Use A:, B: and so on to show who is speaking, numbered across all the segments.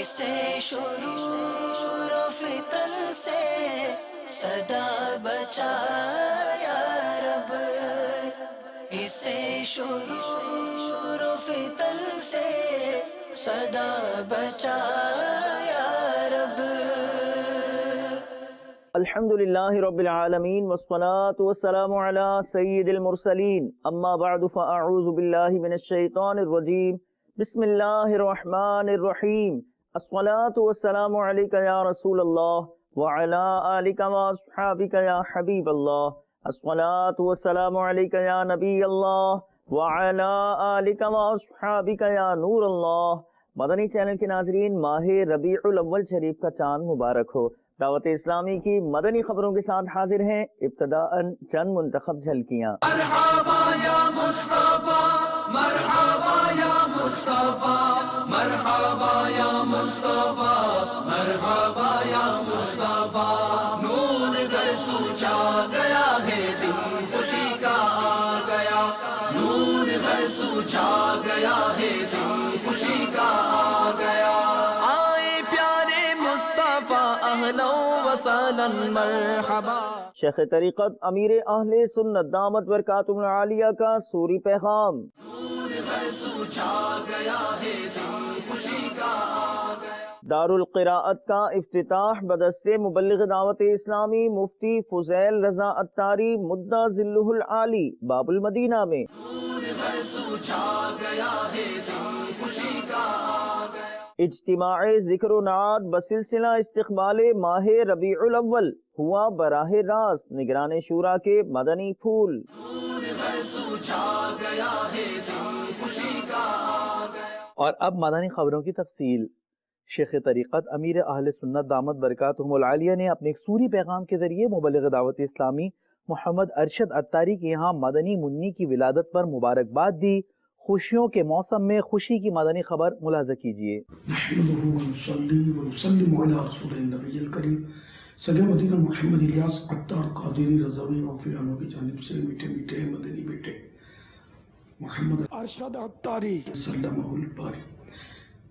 A: اسے شرور و فتن سے صدا بچا یا رب، اسے شرور و فتن سے صدا بچا یا رب۔
B: الحمدللہ رب العالمین والصلاة والسلام علی سید المرسلین، اما بعد فاعوذ باللہ من الشیطان الرجیم، بسم اللہ الرحمن الرحیم۔ الصلاة والسلام علیک یا رسول اللہ وعلی آلک واصحابک یا حبیب اللہ، الصلاة والسلام علیک یا نبی اللہ وعلی آلک واصحابک یا نور اللہ۔ مدنی چینل کے ناظرین، ماہ ربیع الاول شریف کا چاند مبارک ہو۔ دعوت اسلامی کی مدنی خبروں کے ساتھ حاضر ہیں ابتداءً چند منتخب جھلکیاں۔
A: مرحبا یا مصطفیٰ، مرحبا یا مصطفیٰ، مرحبا یا مصطفیٰ، مرحبا یا مصطفیٰ، نور گھر سوچا گیا ہے، دن خوشی کا آ گیا، نور گھر سوچا گیا ہے، دن خوشی کا آ گیا۔ آئے پیارے مصطفیٰ، اہلا وسہلا مرحبا۔
B: شیخ طریقت امیر اہل سنت دامت برکاتہ العالیہ کا سوری پیغام۔ دار القراءت کا افتتاح بدست مبلغ دعوت اسلامی مفتی فضیل رضا عطاری مدہ ظلہ العالی باب المدینہ میں۔ اجتماع ذکر و نعت بسلسلہ استقبال ماہ ربیع الاول ہوا براہ راست نگران شورا کے مدنی پھول۔ اور اب مدنی خبروں کی تفصیل۔ شیخ طریقت امیر اہل سنت دامت برکاتہم العالیہ نے اپنے ایک سوری پیغام کے ذریعے مبلغ دعوت اسلامی محمد ارشد عطاری کے یہاں مدنی منی کی ولادت پر مبارکباد دی۔ خوشیوں کے موسم میں خوشی کی مدنی خبر ملاحظہ کیجیے۔
C: نحمده ونصلي ونسلم على رسول النبی الکریم سگے مدینہ محمد الیاس عطار قادری رضوی عافیانوں کی جانب سے میٹھے میٹھے مدنی بیٹے محمد ارشد عطاری سلمہ الباری،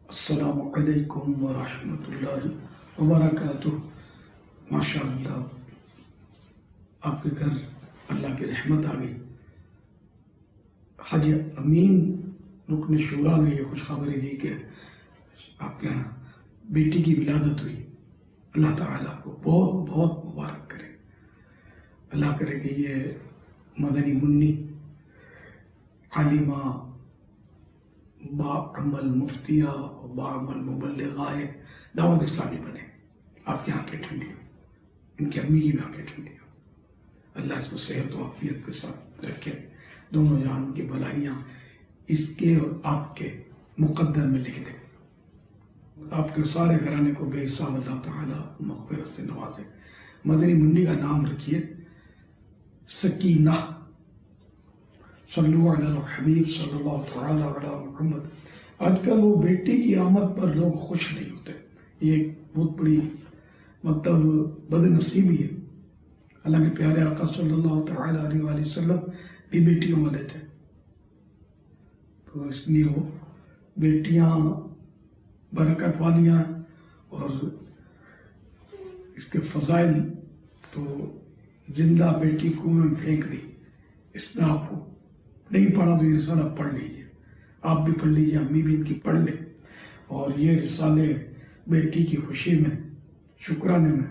C: السلام علیکم ورحمۃ اللہ وبرکاتہ۔ ماشاءاللہ آپ کے گھر اللہ کی رحمت آ گئی۔ حاجی امین رکن شورا نے یہ خوشخبری دی کہ آپ کے یہاں بیٹی کی ولادت ہوئی۔ اللہ تعالیٰ آپ کو بہت بہت مبارک کرے۔ اللہ کرے کہ یہ مدنی منی عالمہ با عمل مفتیہ اور با عمل مبلغہ دعوت اسلامی بنے۔ آپ کی آنکھیں ٹھنڈی ہوں، ان کی امی کی بھی آنکھیں ٹھنڈی ہوں۔ اللہ اس کو صحت و عافیت کے ساتھ رکھے، دونوں جہان کی بھلائیاں اس کے اور آپ کے مقدر میں لکھ دے۔ آپ کے سارے گھرانے کو بے حساب اللہ تعالیٰ مغفرت سے نوازے۔ مدنی منی کا نام رکھیے سکینہ۔ صلو علی الحبیب صلی اللہ تعالیٰ علی محمد۔ آج کل وہ بیٹی کی آمد پر لوگ خوش نہیں ہوتے، یہ ایک بہت بڑی مطلب بد نصیبی ہے۔ اللہ کے پیارے آقا صلی اللہ تعالیٰ علیہ وآلہ وسلم بھی بیٹیوں والے تھے، تو اس لیے وہ بیٹیاں برکت والیاں اور اس کے فضائل۔ تو زندہ بیٹی کنویں میں پھینک دی، اس میں آپ کو نہیں پڑھا تو یہ رسالہ پڑھ لیجئے، آپ بھی پڑھ لیجئے، امی بھی ان کی پڑھ لیں، اور یہ رسالے بیٹی کی خوشی میں شکرانے میں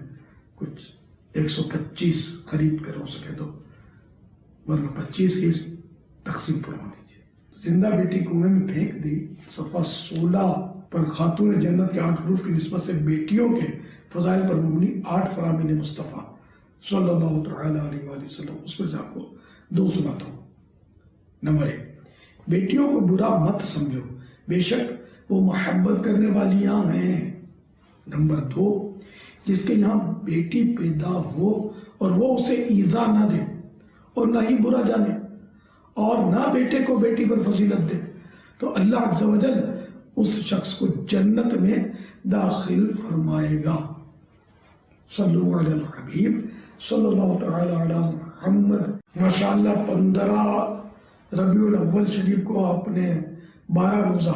C: کچھ 125 خرید کر ہو سکے تو، ورنہ 25 کی تقسیم فرما دیجیے۔ زندہ بیٹی کنویں میں پھینک دی، صفحہ 16 پر خاتون جنت کے 8 حروف کی نسبت سے بیٹیوں کے فضائل پر مبنی 8 فرامین مصطفیٰ صلی اللہ تعالیٰ علیہ وآلہ وسلم، اس میں سے آپ کو 2 سناتا ہوں۔ نمبر 1، بیٹیوں کو برا مت سمجھو، بے شک وہ محبت کرنے والیاں ہیں۔ نمبر 2، جس کے یہاں بیٹی پیدا ہو اور وہ اسے ایذا نہ دے اور نہ ہی برا جانے اور نہ بیٹے کو بیٹی پر فضیلت دے، تو اللہ عز و جل اس شخص کو جنت میں داخل فرمائے گا۔ صلو علی الحبیب صلی اللہ تعالی علی محمد۔ ماشاءاللہ 15 ربیع الاول شریف کو آپ نے 12 روزہ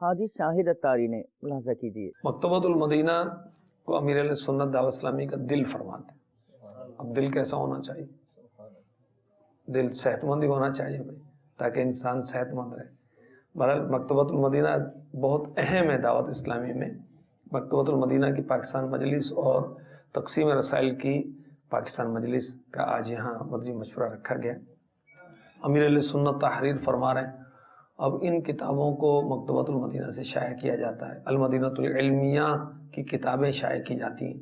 B: حاجی شاہد اتاری نے، ملاحظہ کیجیے۔
D: مکتبۃ المدینہ کو امیر اہل سنت دعوت اسلامی کا دل فرماتے ہیں۔ اب دل کیسا ہونا چاہیے؟ دل صحت مند ہی ہونا چاہیے بھائی، تاکہ انسان صحت مند رہے۔ بہرحال مکتبۃ المدینہ بہت اہم ہے دعوت اسلامی میں۔ مکتبۃ المدینہ کی پاکستان مجلس اور تقسیم رسائل کی پاکستان مجلس کا آج یہاں مدنی مشورہ رکھا گیا۔ امیر اہل سنت تحریر فرما رہے ہیں اب ان کتابوں کو مکتبۃ المدینہ سے شائع کیا جاتا ہے۔ المدینہ العلمیہ کی کتابیں شائع کی جاتی ہیں۔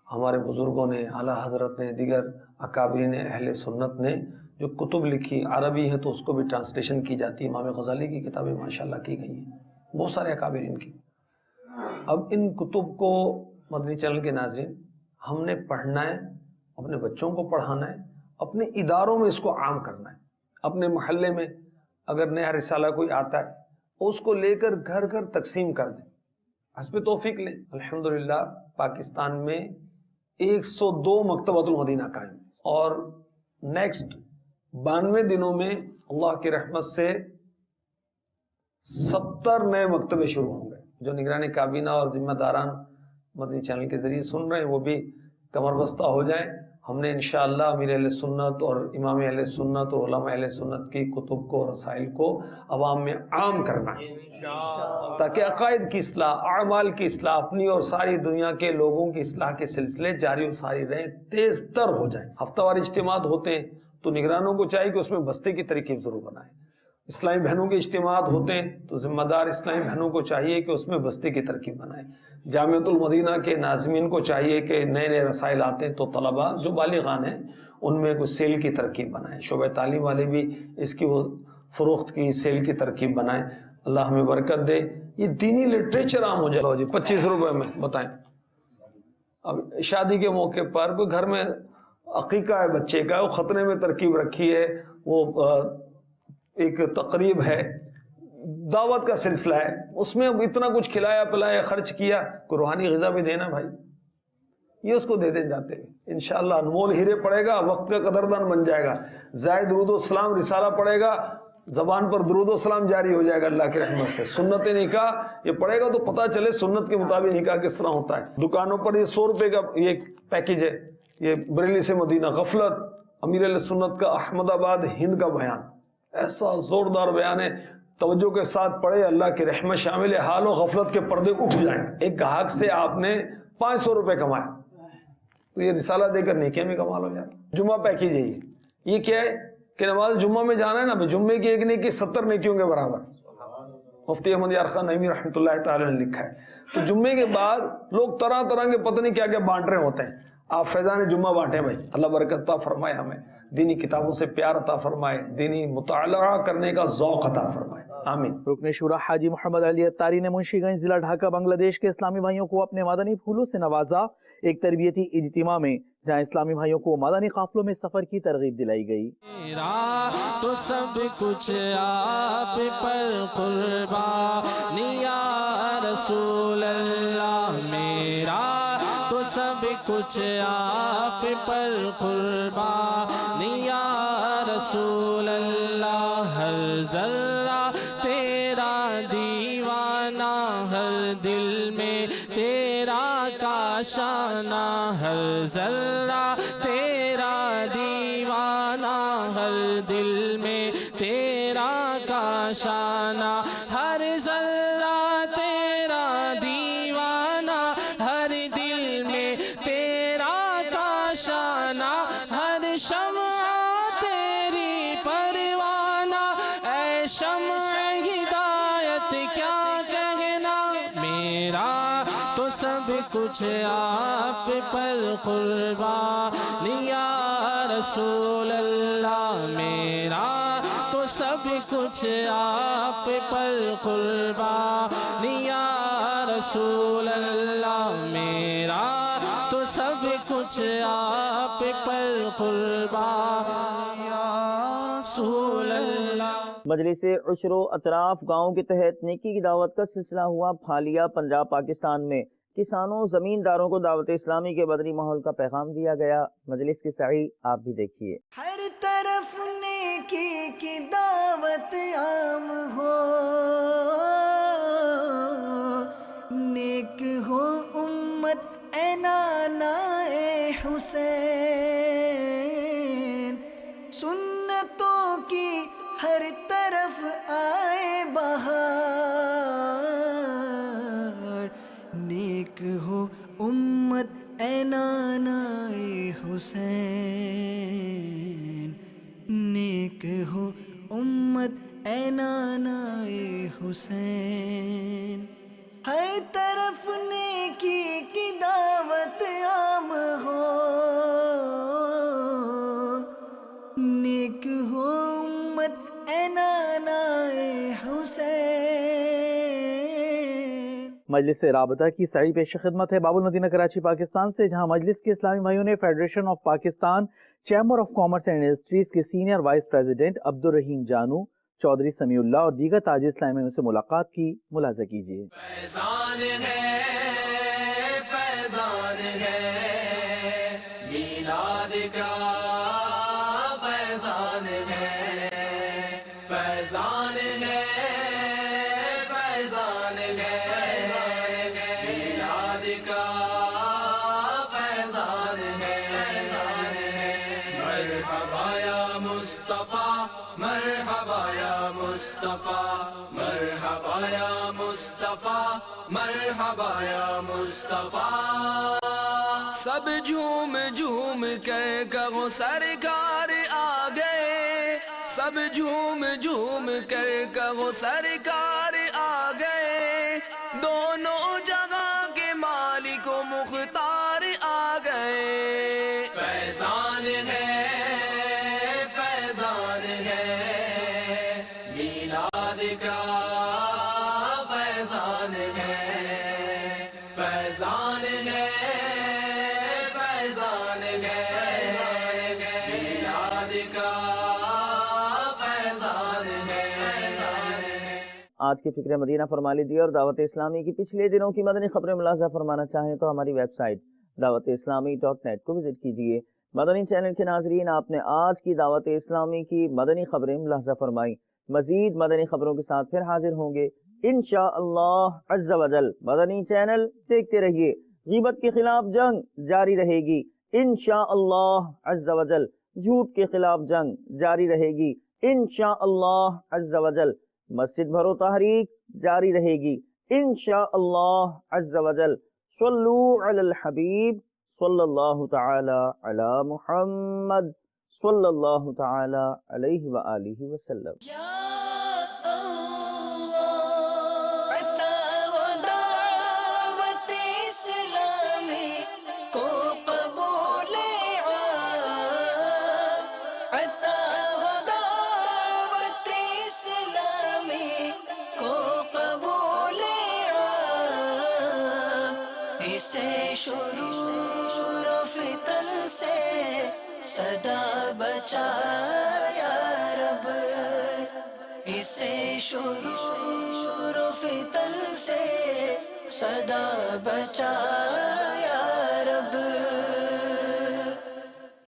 D: ہمارے بزرگوں نے، اعلیٰ حضرت نے، دیگر اکابرین اہل سنت نے جو کتب لکھی، عربی ہے تو اس کو بھی ٹرانسلیشن کی جاتی ہے۔ امام غزالی کی کتابیں ماشاءاللہ کی گئی ہیں، بہت سارے اکابرین کی۔ اب ان کتب کو مدنی چینل کے ناظرین ہم نے پڑھنا ہے، اپنے بچوں کو پڑھانا ہے، اپنے اداروں میں اس کو عام کرنا ہے۔ اپنے محلے میں اگر نیا رسالہ کوئی آتا ہے اس کو لے کر گھر گھر تقسیم کر دیں، حسب توفیق لیں۔ الحمدللہ پاکستان میں 102 مکتبۃ المدینہ قائم، اور نیکسٹ 92 دنوں میں اللہ کی رحمت سے 70 نئے مکتبے شروع ہوں گے۔ جو نگرانی کابینہ اور ذمہ داران مدنی چینل کے ذریعے سن رہے ہیں وہ بھی کمر بستہ ہو جائیں۔ ہم نے انشاءاللہ امیر اہل سنت اور امام اہل سنت اور علماء اہل سنت کی کتب کو، رسائل کو عوام میں عام کرنا ہے، تاکہ عقائد کی اصلاح، اعمال کی اصلاح، اپنی اور ساری دنیا کے لوگوں کی اصلاح کے سلسلے جاری و ساری رہیں، تیز تر ہو جائیں۔ ہفتہ وار اجتماعات ہوتے ہیں تو نگرانوں کو چاہیے کہ اس میں بستے کی ترکیب ضرور بنائیں۔ اسلامی بہنوں کے اجتماعات ہوتے ہیں تو ذمہ دار اسلامی بہنوں کو چاہیے کہ اس میں بستے کی ترکیب بنائیں۔ جامعۃ المدینہ کے ناظمین کو چاہیے کہ نئے نئے رسائل آتے ہیں تو طلباء جو بالغان ہیں ان میں کوئی سیل کی ترکیب بنائیں۔ شعبہ تعلیم والے بھی اس کی وہ فروخت کی، سیل کی ترکیب بنائیں۔ اللہ ہمیں برکت دے، یہ دینی لٹریچر عام ہو جائے۔ جی 25 روپے میں بتائیں، اب شادی کے موقع پر کوئی گھر میں عقیقہ ہے بچے کا، وہ ختنے میں ترکیب رکھی ہے، وہ ایک تقریب ہے، دعوت کا سلسلہ ہے، اس میں اب اتنا کچھ کھلایا پلایا خرچ کیا، کوئی روحانی غذا بھی دینا بھائی، یہ اس کو دے دیں جاتے ہیں۔ انشاءاللہ انمول ہیرے پڑے گا، وقت کا قدردان بن جائے گا، زائد درود و سلام رسالہ پڑے گا، زبان پر درود و سلام جاری ہو جائے گا اللہ کی رحمت سے۔ سنت نکاح یہ پڑھے گا تو پتہ چلے سنت کے مطابق نکاح کس طرح ہوتا ہے۔ دکانوں پر یہ 100 روپے کا یہ پیکیج ہے، یہ بریلی سے مدینہ غفلت، امیر علیہ سنت کا احمد آباد ہند کا بیان، ایسا زوردار بیان ہے، توجہ کے ساتھ پڑھے، اللہ کی رحمت شامل ہے، حال و غفلت کے پردے اٹھ جائیں گے۔ ایک گاہک سے آپ نے 500 روپے کمائے تو یہ رسالہ دے کر نیکیاں میں کما لو یار۔ جمعہ پیکیج ہے یہ کیا ہے کہ نماز جمعہ میں جانا ہے نا، جمعے کی ایک نیکی 70 نیکیوں کے برابر۔ مفتی احمد یار خان نعیمی رحمۃ اللہ تعالی نے لکھا ہے۔ تو جمعے کے بعد لوگ طرح طرح کے پتہ نہیں کیا کیا بانٹ رہے ہوتے ہیں، آپ فیضان جمعہ بانٹیں بھائی، اللہ برکت عطا فرمائے، ہمیں دینی کتابوں سے پیار عطا فرمائے، دینی مطالعہ کرنے کا ذوق عطا فرمائے، آمین۔
E: رکن شورا حاجی محمد علی اتاری نے منشی گنج ضلع ڈھاکہ بنگلہ دیش کے اسلامی بھائیوں کو اپنے مدنی پھولوں سے نوازا۔ ایک تربیتی اجتماع میں جہاں اسلامی بھائیوں کو مدنی قافلوں میں سفر کی ترغیب دلائی گئی۔
A: میرا تو سب کچھ آپ پر قربان یا رسول اللہ، میرا تو سب کچھ آپ پر قربان یا رسول اللہ، ہر ذرہ تیرا دیوانہ، ہر دل میں تیرا کاشانہ، ہر ذرہ تیرا دیوانہ، ہر دل میں تیرا کاشانہ، ہر ذرہ تیرا دیوانہ، ہر دل میں تیرا کاشانہ، ہر شمع تیری پروانہ، اے شمع ہدایت کیا کہنا، میرا تو سب کچھ آپ پر قربان یا رسول اللہ، میرا تو سب کچھ آپ پر قربان یا رسول اللہ، میرا تو سب کچھ آپ پر قربان یا رسول اللہ۔
B: مجلس عشر و اطراف گاؤں کے تحت نیکی کی دعوت کا سلسلہ ہوا پھالیا، پنجاب پاکستان میں کسانوں زمینداروں کو دعوت اسلامی کے بدری ماحول کا پیغام دیا گیا۔ مجلس کی سعی آپ بھی دیکھیے۔
F: ہر طرف نیکی کی دعوت عام ہو، آئے بہار، نیک ہو امت اے نانائے حسین، نیک ہو امت اے نانائے حسین، ہر طرف نیکی کی دعوت عام ہو، نیک ہو امت اے نانائے حسین۔
E: مجلس رابطہ کی سعی پیش خدمت ہے باب المدینہ کراچی پاکستان سے، جہاں مجلس کے اسلامی بھائیوں نے federation of Pakistan chamber of commerce and industries کے سینئر وائس پریزیڈنٹ عبدالرحیم جانو، چودھری سمیع اللہ اور دیگر تاج اسلامیوں سے ملاقات کی۔ ملاحظہ کیجیے۔
A: فیضان ہے میلاد کا، فیضان ہے، فیضان ہے، فیضان ہے میلاد کا، فیضان ہے، مرحبا یا مصطفیٰ، مرحبا یا مصطفیٰ، مرحبا یا مصطفیٰ، مرحبا یا مصطفیٰ، سب جھوم جھوم کر کہو سرکار آ گئے، سب جھوم جھوم کر کہو سرکار آ گئے، دونوں جگہ کے مالک و مختار آ گئے، فیضان ہے، فیضان ہے میلاد کا، فیضان ہے، فیضان ہے، فیضان ہے میلاد کا، فیضان ہے۔
B: آج کی فکر مدینہ فرما لیجیے، اور دعوت اسلامی کی پچھلے دنوں کی مدنی خبریں ملاحظہ فرمانا چاہیں تو ہماری ویب سائٹ dawat-islami.net کو وزٹ کیجیے۔ مدنی چینل کے ناظرین، آپ نے آج کی دعوت اسلامی کی مدنی خبریں ملاحظہ فرمائی، مزید مدنی خبروں کے ساتھ پھر حاضر ہوں گے انشاءاللہ عز و جل۔ مدنی چینل دیکھتے رہیے، غیبت کے خلاف جنگ جاری رہے گی انشاءاللہ عز و جل، جھوٹ کے خلاف جنگ جاری رہے گی انشاءاللہ عز و جل، مسجد بھرو تحریک جاری رہے گی انشاءاللہ عز و جل۔ صلو علی الحبیب صلی اللہ تعالی علی محمد صلی اللہ تعالی علیہ وآلہ وسلم۔
F: شرور و فتن سے صدا بچا یا رب، اسے شرور و فتن سے صدا بچا